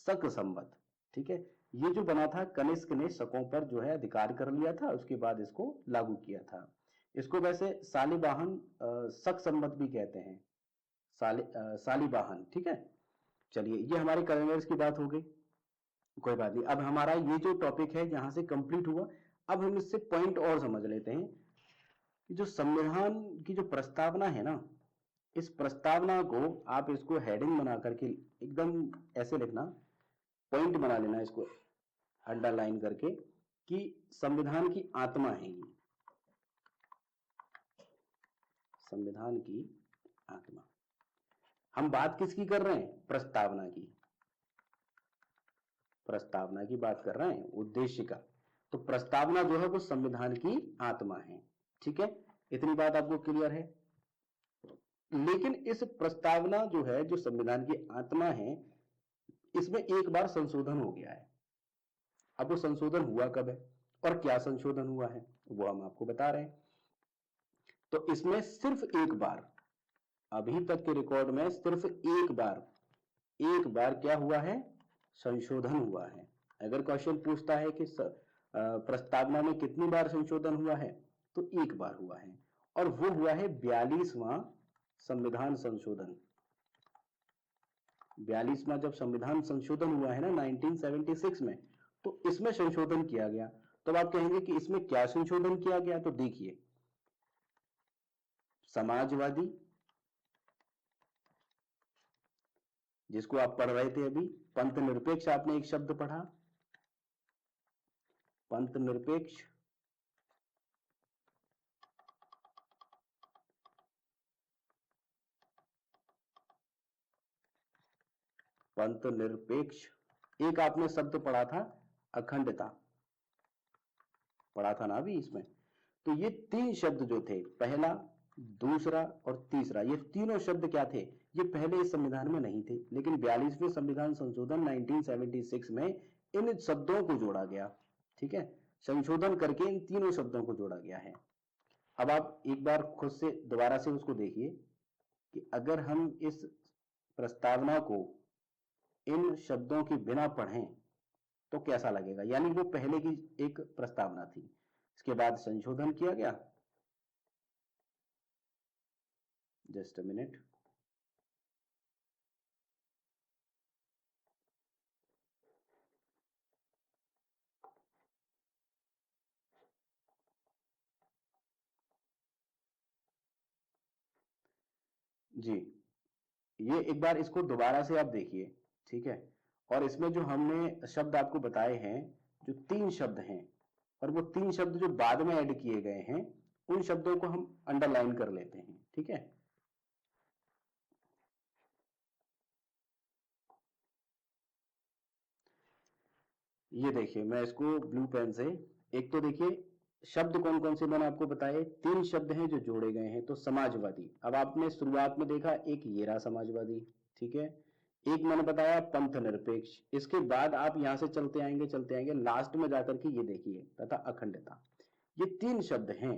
शक संवत। ठीक है, ये जो बना था कनिष्क ने शकों पर जो है अधिकार कर लिया था, उसके बाद इसको लागू किया था। इसको वैसे सालिबाहन शक संवत भी कहते हैं, सालिबाहन। ठीक है, चलिए ये हमारे कैलेंडर्स की बात हो गई, कोई बात नहीं। अब हमारा ये जो टॉपिक है यहां से कंप्लीट हुआ। अब हम इससे पॉइंट और समझ लेते हैं कि जो संविधान की जो प्रस्तावना है ना, इस प्रस्तावना को आप इसको हेडिंग बना करके एकदम ऐसे लिखना, पॉइंट बना लेना इसको अंडरलाइन करके कि संविधान की आत्मा है ये, संविधान की आत्मा। हम बात किसकी कर रहे हैं? प्रस्तावना की, प्रस्तावना की बात कर रहे हैं, उद्देश्य का। तो प्रस्तावना जो है वो संविधान की आत्मा है। ठीक है, इतनी बात आपको क्लियर है। लेकिन इस प्रस्तावना जो है, जो संविधान की आत्मा है, इसमें एक बार संशोधन हो गया है। अब वो संशोधन हुआ कब है और क्या संशोधन हुआ है वो हम आपको बता रहे हैं। तो इसमें सिर्फ एक बार, अभी तक के रिकॉर्ड में सिर्फ एक बार क्या हुआ है? संशोधन हुआ है। अगर क्वेश्चन पूछता है कि प्रस्तावना में कितनी बार संशोधन हुआ है, तो एक बार हुआ है, और वो हुआ है 42वां संविधान संशोधन। 42वां जब संविधान संशोधन हुआ है ना 1976 में, तो इसमें संशोधन किया गया। तो आप कहेंगे कि इसमें क्या संशोधन किया गया? तो देखिए, समाजवादी, जिसको आप पढ़ रहे थे अभी, पंथ निरपेक्ष, आपने एक शब्द पढ़ा, पंथ निरपेक्ष, पंथ निरपेक्ष। एक आपने शब्द पढ़ा था अखंडता, पढ़ा था ना अभी इसमें। तो ये तीन शब्द जो थे, पहला, दूसरा और तीसरा, ये तीनों शब्द क्या थे? ये पहले इस संविधान में नहीं थे, लेकिन 42वें संविधान संशोधन 1976 में इन शब्दों को जोड़ा गया। ठीक है, संशोधन करके इन तीनों शब्दों को जोड़ा गया है। अब आप एक बार खुद से दोबारा से उसको देखिए कि अगर हम इस प्रस्तावना को इन शब्दों के बिना पढ़ें तो कैसा लगेगा। यानी वो पहले की एक प्रस्तावना थी, इसके बाद संशोधन किया गया। जस्ट अ मिनट, जी, ये एक बार इसको दोबारा से आप देखिए। ठीक है, और इसमें जो हमने शब्द आपको बताए हैं, जो तीन शब्द हैं, और वो तीन शब्द जो बाद में ऐड किए गए हैं, उन शब्दों को हम अंडरलाइन कर लेते हैं। ठीक है, ये देखिए, मैं इसको ब्लू पेन से, एक तो देखिए शब्द कौन कौन से मैंने आपको बताए, तीन शब्द हैं जो जोड़े गए हैं। तो समाजवादी, अब आपने शुरुआत में देखा एक ये रहा समाजवादी। ठीक है, एक मैंने बताया पंथ निरपेक्ष, इसके बाद आप यहां से चलते आएंगे लास्ट में जाकर के ये देखिए तथा अखंडता। ये तीन शब्द हैं।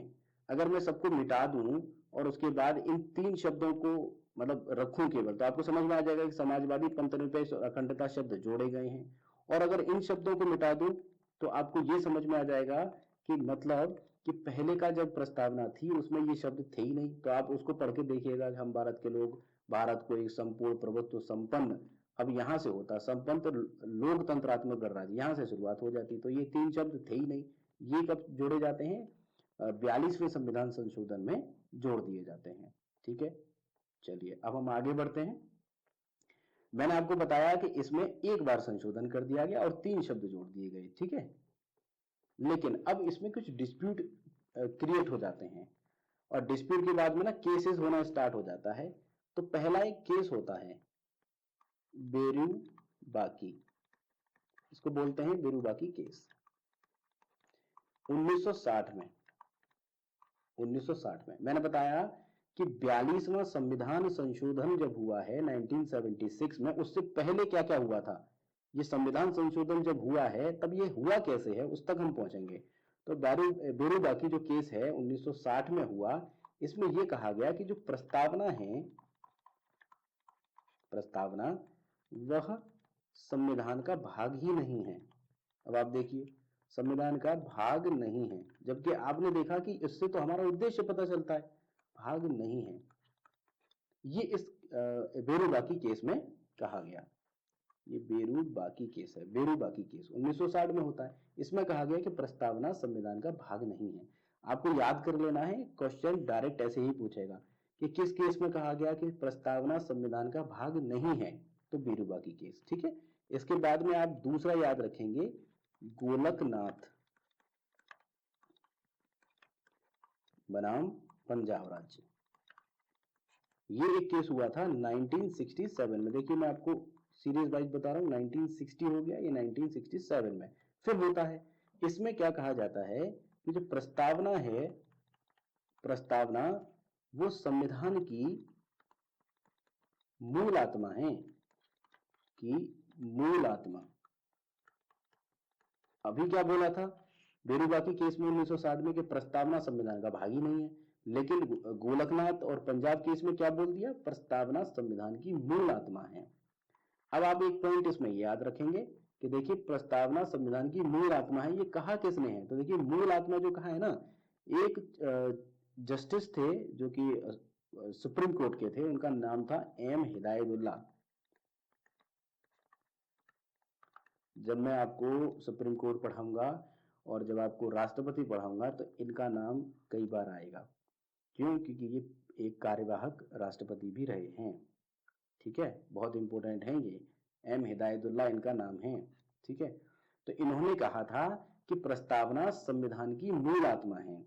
अगर मैं सबको मिटा दूं और उसके बाद इन तीन शब्दों को मतलब रखूं केवल, तो आपको समझ में आ जाएगा कि समाजवादी, पंथ निरपेक्ष और अखंडता शब्द जोड़े गए हैं। और अगर इन शब्दों को मिटा दूं तो आपको ये समझ में आ जाएगा कि मतलब कि पहले का जब प्रस्तावना थी उसमें ये शब्द थे ही नहीं। तो आप उसको पढ़ के देखिएगा कि हम भारत के लोग, भारत को एक संपूर्ण प्रभुत्व संपन्न, अब यहां से होता संपन्न तो लोकतंत्रात्मक गणराज्य, यहां से शुरुआत हो जाती। तो ये तीन शब्द थे ही नहीं, ये कब जोड़े जाते हैं? 42वें संविधान संशोधन में जोड़ दिए जाते हैं। ठीक है, चलिए अब हम आगे बढ़ते हैं। मैंने आपको बताया कि इसमें एक बार संशोधन कर दिया गया और तीन शब्द जोड़ दिए गए। ठीक है, लेकिन अब इसमें कुछ डिस्प्यूट क्रिएट हो जाते हैं, और डिस्प्यूट के बाद में ना केसेस होना स्टार्ट हो जाता है। तो पहला एक केस होता है बेरुबाकी, इसको बोलते हैं बेरुबाकी केस। 1960 में, 1960 में मैंने बताया कि 42वां संविधान संशोधन जब हुआ है 1976 में, उससे पहले क्या क्या हुआ था। ये संविधान संशोधन जब हुआ है तब ये हुआ कैसे है उस तक हम पहुंचेंगे। तो बेरुबाकी जो केस है 1960 में हुआ, इसमें यह कहा गया कि जो प्रस्तावना है, प्रस्तावना वह संविधान का भाग ही नहीं है। अब आप देखिए, संविधान का भाग नहीं है, जबकि आपने देखा कि इससे तो हमारा उद्देश्य पता चलता है, भाग नहीं है। ये इस बेरुबाकी केस में कहा गया। ये बेरुबाकी केस है, बेरुबाकी केस 1960 में होता है। इसमें कहा गया कि प्रस्तावना संविधान का भाग नहीं है। आपको याद कर लेना है, क्वेश्चन डायरेक्ट ऐसे ही पूछेगा कि किस केस में कहा गया कि प्रस्तावना संविधान का भाग नहीं है, तो बेरुबाकी केस। ठीक है, इसके बाद में आप दूसरा याद रखेंगे, गोलकनाथ बनाम पंजाब राज्य। ये एक केस हुआ था 1967 में। देखिए मैं आपको सीरीज वाइज बता रहा हूं, 1960 हो गया, ये 1967 में फिर होता है। इसमें क्या कहा जाता है कि जो प्रस्तावना है, प्रस्तावना वो संविधान की मूल आत्मा है, कि मूल आत्मा। अभी क्या बोला था बेरुबाकी केस में 1960 में कि प्रस्तावना संविधान का भाग ही नहीं है, लेकिन गोलकनाथ और पंजाब केस में क्या बोल दिया, प्रस्तावना संविधान की मूल आत्मा है। अब आप एक पॉइंट इसमें याद रखेंगे कि देखिए प्रस्तावना संविधान की मूल आत्मा है, ये कहा किसने है, तो देखिए मूल आत्मा जो कहा है ना, एक जस्टिस थे जो कि सुप्रीम कोर्ट के थे, उनका नाम था एम हिदायतुल्लाह। जब मैं आपको सुप्रीम कोर्ट पढ़ाऊंगा और जब आपको राष्ट्रपति पढ़ाऊंगा तो इनका नाम कई बार आएगा। क्यों, क्योंकि ये एक कार्यवाहक राष्ट्रपति भी रहे हैं। ठीक है, बहुत इंपॉर्टेंट है ये, एम हिदायतुल्लाह इनका नाम है। ठीक है, तो इन्होंने कहा था कि प्रस्तावना संविधान की मूल आत्मा है।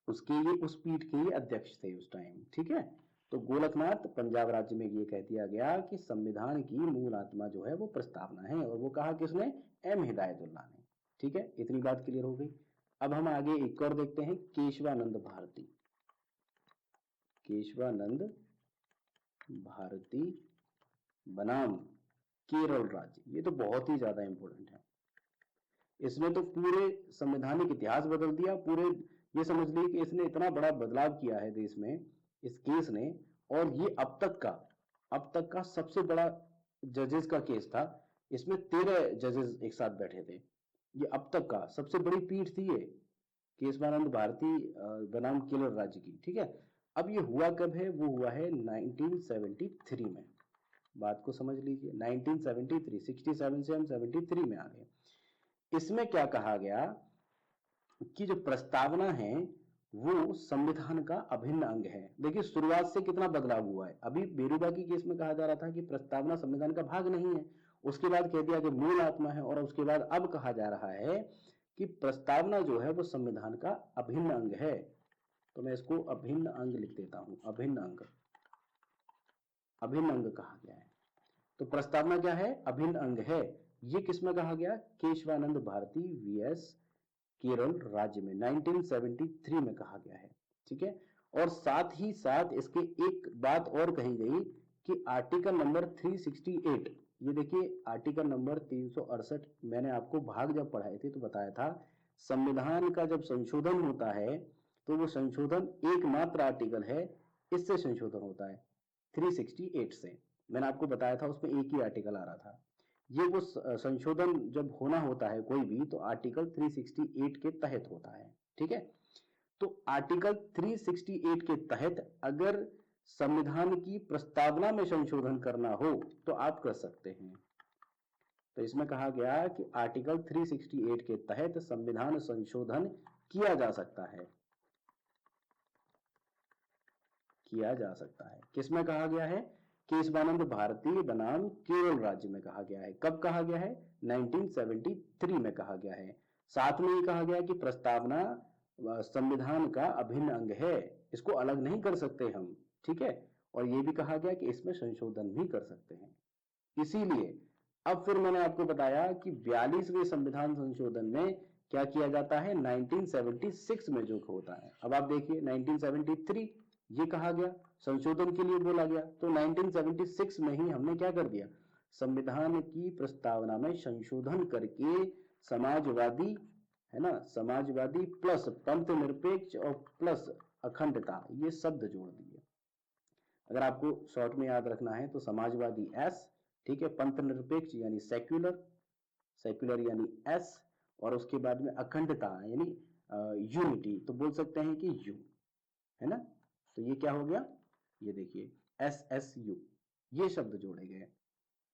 उसके ये उस पीठ के ये अध्यक्ष थे उस टाइम। ठीक है, तो गोलकनाथ पंजाब राज्य में ये कह दिया गया कि संविधान की मूल आत्मा जो है वो प्रस्तावना है, और वो कहा किसने, एम हिदायतुल्लाह ने। ठीक है, इतनी बात क्लियर हो गई। अब हम आगे एक और देखते हैं, केशवानंद भारती। केशवानंद भारती बनाम केरल राज्य। ये तो बहुत ही ज्यादा इंपॉर्टेंट है, इसने तो पूरे संवैधानिक इतिहास बदल दिया। पूरे ये समझ लीजिए कि इसने इतना बड़ा बदलाव किया है देश में इस केस ने, और ये अब तक का सबसे बड़ा जजेस का केस था। इसमें 13 जजेस एक साथ बैठे थे। ये अब तक का सबसे बड़ी पीठ थी ये, केशवानंद भारती बनाम केरल राज्य की। ठीक है, अब ये हुआ कब है, वो हुआ है 1973 में। बात को समझ लीजिए, 1973, 67 से हम 73 में आ गए। इसमें क्या कहा गया कि जो प्रस्तावना है वो संविधान का अभिन्न अंग है। देखिए शुरुआत से कितना बदलाव हुआ है। अभी बेरुबाकी केस में कहा जा रहा था कि प्रस्तावना संविधान का भाग नहीं है, उसके बाद कह दिया कि मूल आत्मा है, और उसके बाद अब कहा जा रहा है कि प्रस्तावना जो है वो संविधान का अभिन्न अंग है। तो मैं इसको अभिन्न अंग लिख देता हूं, अभिन्न अंग, अभिन्न अंग कहा गया है। तो प्रस्तावना क्या है, अभिन्न अंग है। ये किसमें कहा गया, केशवानंद भारती वीएस केरल राज्य में 1973 में कहा गया है। ठीक है, और साथ ही साथ इसके एक बात और कही गई कि आर्टिकल नंबर 368, ये देखिए आर्टिकल नंबर 368, मैंने आपको भाग जब पढ़ाए थे तो बताया था संविधान का जब संशोधन होता है तो वो संशोधन एकमात्र आर्टिकल है, इससे संशोधन होता है 368 से। मैंने आपको बताया था उसमें एक ही आर्टिकल आ रहा था। ये वो संशोधन जब होना होता है कोई भी, तो आर्टिकल 368 के तहत होता है। ठीक है, तो आर्टिकल 368 के तहत अगर संविधान की प्रस्तावना में संशोधन करना हो तो आप कर सकते हैं। तो इसमें कहा गया कि आर्टिकल 368 के तहत संविधान संशोधन किया जा सकता है, किया जा सकता है। किसमें कहा गया है, केशवानंद भारती बनाम केरल राज्य में कहा गया है। कब कहा गया है, 1973 में कहा गया है। साथ में ये कहा गया है कि प्रस्तावना संविधान का अभिन्न अंग है, इसको अलग नहीं कर सकते हम। ठीक है, और ये भी कहा गया कि इसमें संशोधन भी कर सकते हैं। इसीलिए अब फिर मैंने आपको बताया कि 42वें संविधान संशोधन में क्या किया जाता है, 1976 में जो होता है। अब आप देखिए 1973 ये कहा गया, संशोधन के लिए बोला गया, तो 1976 में ही हमने क्या कर दिया, संविधान की प्रस्तावना में संशोधन करके समाजवादी, है ना, समाजवादी प्लस पंथ निरपेक्ष और प्लस अखंडता, ये शब्द जोड़ दिए। अगर आपको शॉर्ट में याद रखना है तो समाजवादी एस, ठीक है, पंथ निरपेक्ष यानी सेक्युलर, सेक्युलर यानी एस, और उसके बाद में अखंडता यानी यूनिटी, तो बोल सकते हैं कि यू, है ना। तो ये क्या हो गया, ये देखिए एस एस यू, ये शब्द जोड़े गए।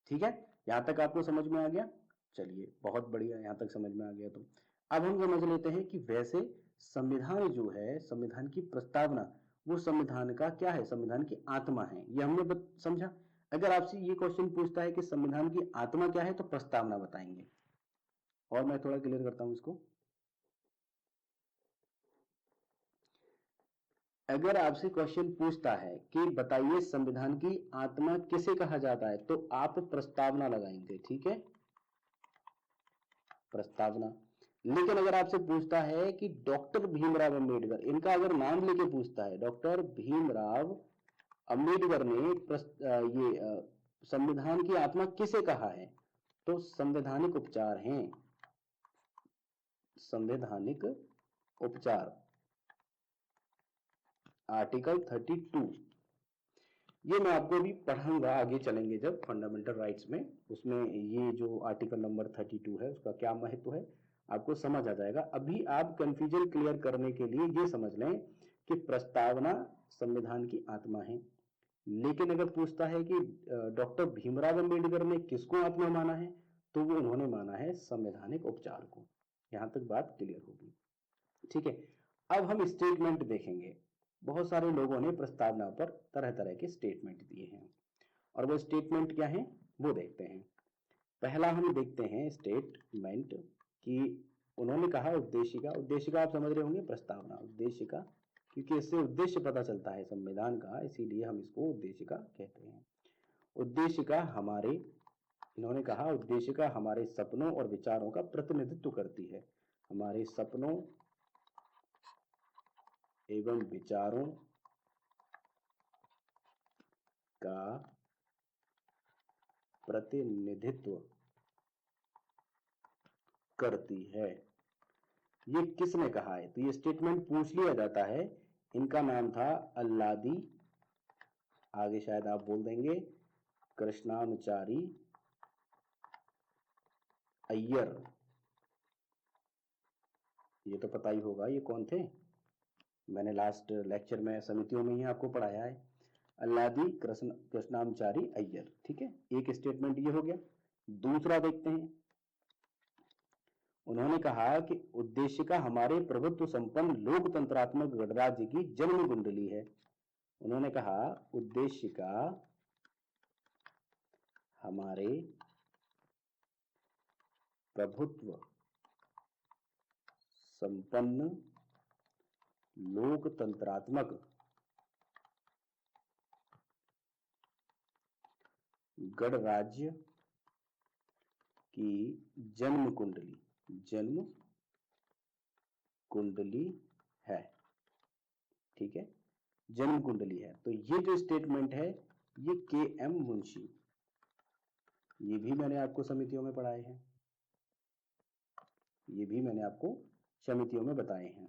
ठीक है, यहां तक आपको समझ में आ गया। चलिए बहुत बढ़िया, यहां तक समझ में आ गया। तो अब हम समझ लेते हैं कि वैसे संविधान जो है, संविधान की प्रस्तावना, वो संविधान का क्या है, संविधान की आत्मा है, ये हमने समझा। अगर आपसे ये क्वेश्चन पूछता है कि संविधान की आत्मा क्या है, तो प्रस्तावना बताएंगे। और मैं थोड़ा क्लियर करता हूं इसको। अगर आपसे क्वेश्चन पूछता है कि बताइए संविधान की आत्मा किसे कहा जाता है, तो आप प्रस्तावना लगाएंगे, ठीक है, प्रस्तावना। लेकिन अगर आपसे पूछता है कि डॉक्टर भीमराव अंबेडकर, इनका अगर नाम लेके पूछता है, डॉक्टर भीमराव अंबेडकर ने संविधान की आत्मा किसे कहा है, तो संवैधानिक उपचार हैं, संवैधानिक उपचार, आर्टिकल 32। ये मैं आपको भी पढ़ाऊंगा, आगे चलेंगे जब फंडामेंटल राइट्स में, उसमें ये जो आर्टिकल नंबर 32 है उसका क्या महत्व है आपको समझ आ जाएगा। अभी आप कंफ्यूजन क्लियर करने के लिए ये समझ लें कि प्रस्तावना संविधान की आत्मा है। लेकिन अगर पूछता है कि डॉक्टर भीमराव अंबेडकर ने किसको आत्मा माना है, तो वो उन्होंने माना है संवैधानिक उपचार को। यहां तक बात क्लियर होगी, ठीक है। अब हम स्टेटमेंट देखेंगे। बहुत सारे लोगों ने प्रस्तावना पर तरह तरह के स्टेटमेंट दिए हैं, और वो स्टेटमेंट क्या है वो देखते हैं। पहला हम देखते हैं स्टेटमेंट कि उन्होंने कहा उद्देशिका, उद्देशिका आप समझ रहे होंगे, प्रस्तावना उद्देशिका, क्योंकि इससे उद्देश्य पता चलता है संविधान का, इसीलिए हम इसको उद्देशिका कहते हैं। उद्देशिका हमारे, इन्होंने कहा उद्देशिका हमारे सपनों और विचारों का प्रतिनिधित्व करती है, हमारे सपनों एवं विचारों का प्रतिनिधित्व करती है। ये किसने कहा है, तो ये स्टेटमेंट पूछ लिया जाता है। इनका नाम था अल्लादी, आगे शायद आप बोल देंगे कृष्णामचारी अय्यर, ये तो पता ही होगा ये कौन थे, मैंने लास्ट लेक्चर में समितियों में ही आपको पढ़ाया है, अल्लादी कृष्णामचारी अय्यर। ठीक है, एक स्टेटमेंट ये हो गया। दूसरा देखते हैं, उन्होंने कहा कि उद्देशिका हमारे प्रभुत्व संपन्न लोकतंत्रात्मक गणराज्य की जन्म कुंडली है। उन्होंने कहा उद्देशिका हमारे प्रभुत्व संपन्न लोकतंत्रात्मक गणराज्य की जन्म कुंडली, जन्म कुंडली है। ठीक है, जन्म कुंडली है। तो ये जो स्टेटमेंट है ये के एम मुंशी, ये भी मैंने आपको समितियों में पढ़ाए हैं, ये भी मैंने आपको समितियों में बताए हैं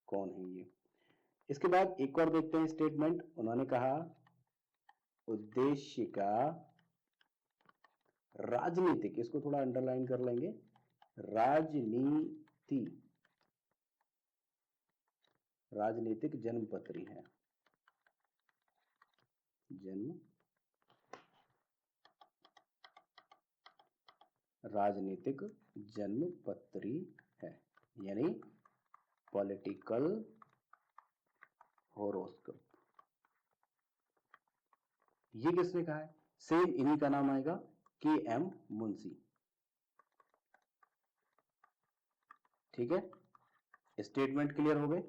कौन है ये। इसके बाद एक और देखते हैं स्टेटमेंट, उन्होंने कहा उद्देश्य का राजनीतिक, इसको थोड़ा अंडरलाइन कर लेंगे, राजनीति, राजनीतिक जन्मपत्री है, जन्म राजनीतिक जन्मपत्री है, यानी पॉलिटिकल होरोस्कोप। ये किसने कहा है, सेम इन्हीं का नाम आएगा, के एम मुंशी। ठीक है, स्टेटमेंट क्लियर हो गए।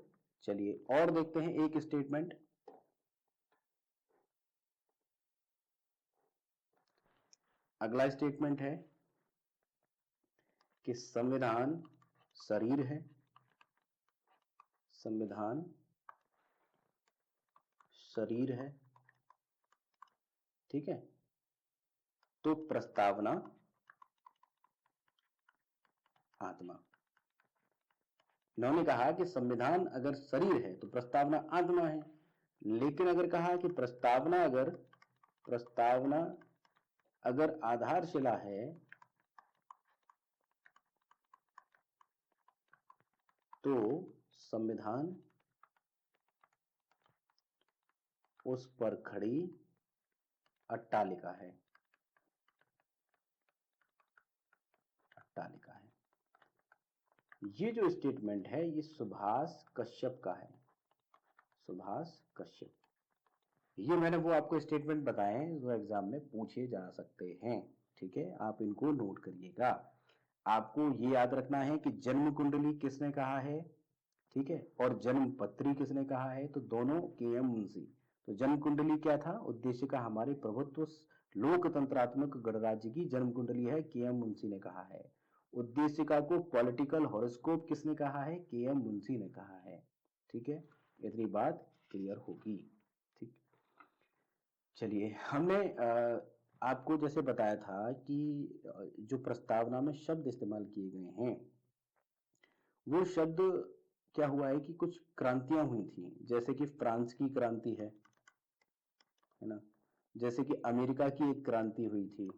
चलिए और देखते हैं एक स्टेटमेंट, अगला स्टेटमेंट है कि संविधान शरीर है, संविधान शरीर है। ठीक है, तो प्रस्तावना आत्मा। इन्होंने कहा कि संविधान अगर शरीर है तो प्रस्तावना आत्मा है। लेकिन अगर कहा कि प्रस्तावना अगर आधारशिला है तो संविधान उस पर खड़ी अट्टालिका है। अट्टालिका है। ये जो स्टेटमेंट है ये सुभाष कश्यप का है। सुभाष कश्यप। ये मैंने वो आपको स्टेटमेंट बताए हैं जो एग्जाम में पूछे जा सकते हैं। ठीक है, आप इनको नोट करिएगा। आपको ये याद रखना है कि जन्म कुंडली किसने कहा है, ठीक है, और जन्म पत्री किसने कहा है, तो दोनों के.एम. मुंशी। तो जन्म कुंडली क्या था, उद्देश्य का हमारे प्रभुत्व लोकतंत्रात्मक गणराज्य की जन्म कुंडली है, के.एम. मुंशी ने कहा है। उद्देशिका को पॉलिटिकल हॉरोस्कोप किसने कहा है, के.एम. मुंशी ने कहा है। ठीक है, इतनी बात क्लियर होगी। ठीक, चलिए, हमने आपको जैसे बताया था कि जो प्रस्तावना में शब्द इस्तेमाल किए गए हैं वो शब्द क्या हुआ है कि कुछ क्रांतियां हुई थी, जैसे कि फ्रांस की क्रांति है ना, जैसे कि अमेरिका की एक क्रांति हुई थी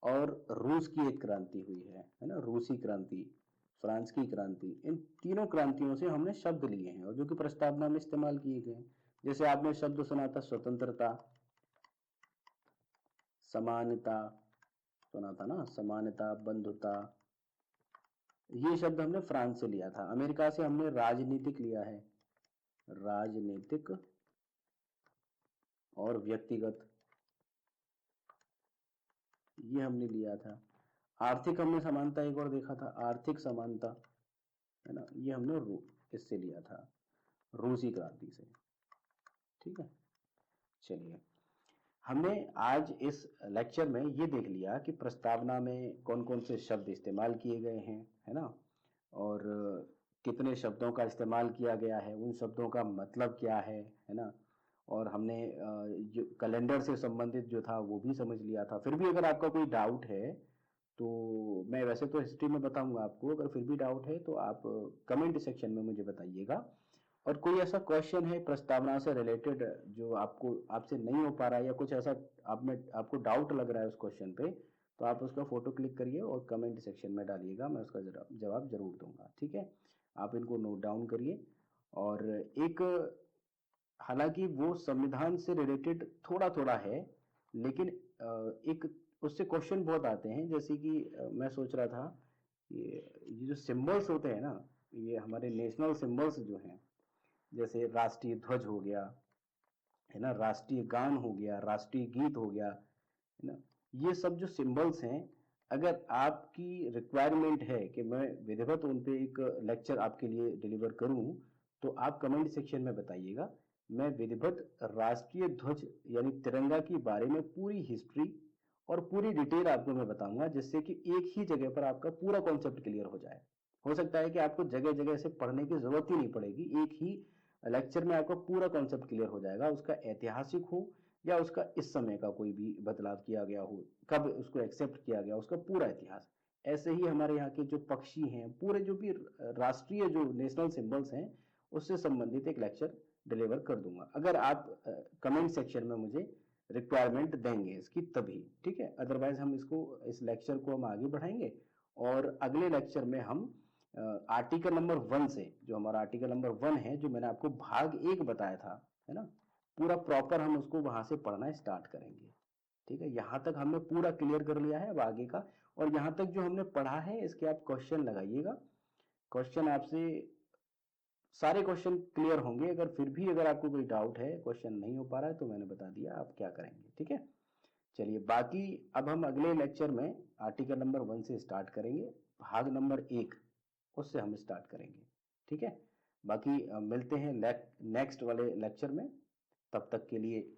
और रूस की एक क्रांति हुई है ना, रूसी क्रांति, फ्रांस की क्रांति। इन तीनों क्रांतियों से हमने शब्द लिए हैं और जो कि प्रस्तावना में इस्तेमाल किए गए। जैसे आपने शब्द सुना था स्वतंत्रता, समानता, सुना था ना, समानता, बंधुता। ये शब्द हमने फ्रांस से लिया था। अमेरिका से हमने राजनीतिक लिया है, राजनीतिक और व्यक्तिगत, ये हमने लिया था। आर्थिक हमने समानता एक और देखा था, आर्थिक समानता, है ना, ये हमने इससे लिया था, रूसी क्रांति से। ठीक है, चलिए, हमने आज इस लेक्चर में ये देख लिया कि प्रस्तावना में कौन कौन से शब्द इस्तेमाल किए गए हैं, है ना, और कितने शब्दों का इस्तेमाल किया गया है, उन शब्दों का मतलब क्या है ना, और हमने जो कैलेंडर से संबंधित जो था वो भी समझ लिया था। फिर भी अगर आपका कोई डाउट है तो मैं वैसे तो हिस्ट्री में बताऊंगा आपको, अगर फिर भी डाउट है तो आप कमेंट सेक्शन में मुझे बताइएगा। और कोई ऐसा क्वेश्चन है प्रस्तावना से रिलेटेड जो आपको आपसे नहीं हो पा रहा है या कुछ ऐसा आपको डाउट लग रहा है उस क्वेश्चन पे, तो आप उसका फोटो क्लिक करिए और कमेंट सेक्शन में डालिएगा, मैं उसका जवाब जरूर दूंगा। ठीक है, आप इनको नोट डाउन करिए। और एक, हालांकि वो संविधान से रिलेटेड थोड़ा थोड़ा है, लेकिन एक उससे क्वेश्चन बहुत आते हैं, जैसे कि मैं सोच रहा था ये जो सिंबल्स होते हैं ना, ये हमारे नेशनल सिंबल्स जो हैं, जैसे राष्ट्रीय ध्वज हो गया, है ना, राष्ट्रीय गान हो गया, राष्ट्रीय गीत हो गया, है ना, ये सब जो सिंबल्स हैं, अगर आपकी रिक्वायरमेंट है कि मैं विधिवत उन पे एक लेक्चर आपके लिए डिलीवर करूं, तो आप कमेंट सेक्शन में बताइएगा। मैं विधिवत राष्ट्रीय ध्वज यानी तिरंगा के बारे में पूरी हिस्ट्री और पूरी डिटेल आपको मैं बताऊंगा, जिससे कि एक ही जगह पर आपका पूरा कॉन्सेप्ट क्लियर हो जाए। हो सकता है कि आपको जगह जगह से पढ़ने की जरूरत ही नहीं पड़ेगी, एक ही लेक्चर में आपका पूरा कॉन्सेप्ट क्लियर हो जाएगा, उसका ऐतिहासिक हो या उसका इस समय का कोई भी बदलाव किया गया हो, कब उसको एक्सेप्ट किया गया, उसका पूरा इतिहास। ऐसे ही हमारे यहाँ के जो पक्षी हैं, पूरे जो भी राष्ट्रीय जो नेशनल सिंबल्स हैं, उससे संबंधित एक लेक्चर डिलीवर कर दूंगा, अगर आप कमेंट सेक्शन में मुझे रिक्वायरमेंट देंगे इसकी तभी। ठीक है, अदरवाइज हम इसको इस लेक्चर को हम आगे बढ़ाएंगे और अगले लेक्चर में हम आर्टिकल नंबर 1 से, जो हमारा आर्टिकल नंबर 1 है, जो मैंने आपको भाग 1 बताया था, है ना, पूरा प्रॉपर हम उसको वहां से पढ़ना स्टार्ट करेंगे। ठीक है, यहां तक हमने पूरा क्लियर कर लिया है अब आगे का, और यहां तक जो हमने पढ़ा है इसके आप क्वेश्चन लगाइएगा। क्वेश्चन आपसे सारे क्वेश्चन क्लियर होंगे। अगर फिर भी अगर आपको कोई डाउट है, क्वेश्चन नहीं हो पा रहा है, तो मैंने बता दिया आप क्या करेंगे। ठीक है, चलिए, बाकी अब हम अगले लेक्चर में आर्टिकल नंबर 1 से स्टार्ट करेंगे, भाग नंबर 1 उससे हम स्टार्ट करेंगे। ठीक है, बाकी मिलते हैं नेक्स्ट वाले लेक्चर में। तब तक के लिए